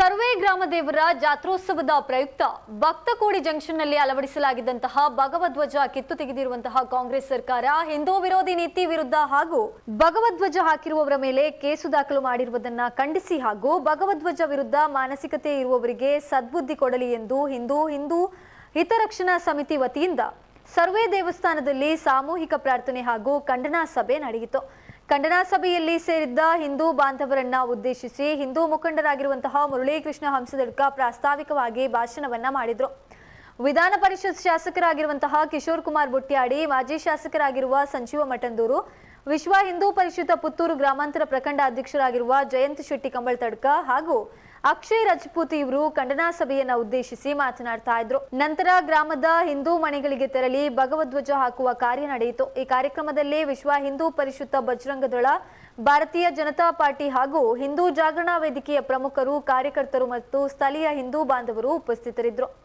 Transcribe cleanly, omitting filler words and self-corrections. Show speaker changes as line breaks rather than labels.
Survey ಗ್ರಾಮ ದೇವರ ಜಾತ್ರೋತ್ಸವದ ಪ್ರಯುಕ್ತ ಭಕ್ತಕೋಡಿ ಜಂಕ್ಷನ್ನಲ್ಲಿ ಅಳವಡಿಸಲಾಗಿದ್ದಂತಹ ಭಗವಧ್ವಜ ಕಿತ್ತು ತೆಗೆದಿರುವಂತಹ ಕಾಂಗ್ರೆಸ್ ಸರ್ಕಾರ ಹಿಂದೂ ವಿರೋಧಿ ನೀತಿ ವಿರುದ್ಧ ಹಾಗೂ ಭಗವಧ್ವಜ ಹಾಕಿರುವವರ ಮೇಲೆ ಕೇಸು ದಾಖಲು ಮಾಡಿರುವುದನ್ನು ಖಂಡಿಸಿ ಹಾಗೂ ಭಗವಧ್ವಜ ವಿರುದ್ಧ ಮಾನಸಿಕತೆ ಇರುವವರಿಗೆ ಸದ್ಬುದ್ಧಿ ಕೊಡಲಿ ಎಂದು ಹಿಂದೂ ಹಿತರಕ್ಷಣಾ ಸಮಿತಿ ವತಿಯಿಂದ ಸರ್ವೆ ದೇವಸ್ಥಾನದಲ್ಲಿ ಸಾಮೂಹಿಕ ಪ್ರಾರ್ಥನೆ ಹಾಗೂ ಖಂಡನಾ ಸಭೆ ನಡೆಯಿತು. ಖಂಡನಾ ಸಭೆಯಲ್ಲಿ ಸೇರಿದ್ದ ಹಿಂದೂ ಬಾಂಧವರನ್ನ ಉದ್ದೇಶಿಸಿ ಹಿಂದೂ ಮುಖಂಡರಾಗಿರುವಂತಹ ಮುರಳೀಕೃಷ್ಣ ಹಂಸದಡ್ಕ ಪ್ರಾಸ್ತಾವಿಕವಾಗಿ ಭಾಷಣವನ್ನ ಮಾಡಿದ್ರು. ವಿಧಾನ ಪರಿಷತ್ ಶಾಸಕರಾಗಿರುವಂತಹ ಕಿಶೋರ್ ಕುಮಾರ್ ಬುಟ್ಯಾಡಿ, ಮಾಜಿ ಶಾಸಕರಾಗಿರುವ ಸಂಜೀವ ಮಠಂದೂರು, ವಿಶ್ವ ಹಿಂದೂ ಪರಿಷತ್ ಪುತ್ತೂರು ಗ್ರಾಮಾಂತರ ಪ್ರಖಂಡ ಅಧ್ಯಕ್ಷರಾಗಿರುವ ಜಯಂತ್ ಶೆಟ್ಟಿ ಕಂಬಳ್ ತಡ್ಕ ಹಾಗೂ ಅಕ್ಷಯ್ ರಜಪೂತ್ ಇವರು ಖಂಡನಾ ಸಭೆಯನ್ನ ಉದ್ದೇಶಿಸಿ ಮಾತನಾಡ್ತಾ ಇದ್ರು. ನಂತರ ಗ್ರಾಮದ ಹಿಂದೂ ಮನೆಗಳಿಗೆ ತೆರಳಿ ಭಗವಧ್ವಜ ಹಾಕುವ ಕಾರ್ಯ ನಡೆಯಿತು. ಈ ಕಾರ್ಯಕ್ರಮದಲ್ಲಿ ವಿಶ್ವ ಹಿಂದೂ ಪರಿಷತ್ ಬಜರಂಗ ದಳ, ಭಾರತೀಯ ಜನತಾ ಪಾರ್ಟಿ ಹಾಗೂ ಹಿಂದೂ ಜಾಗರಣಾ ವೇದಿಕೆಯ ಪ್ರಮುಖರು, ಕಾರ್ಯಕರ್ತರು ಮತ್ತು ಸ್ಥಳೀಯ ಹಿಂದೂ ಬಾಂಧವರು ಉಪಸ್ಥಿತರಿದ್ದರು.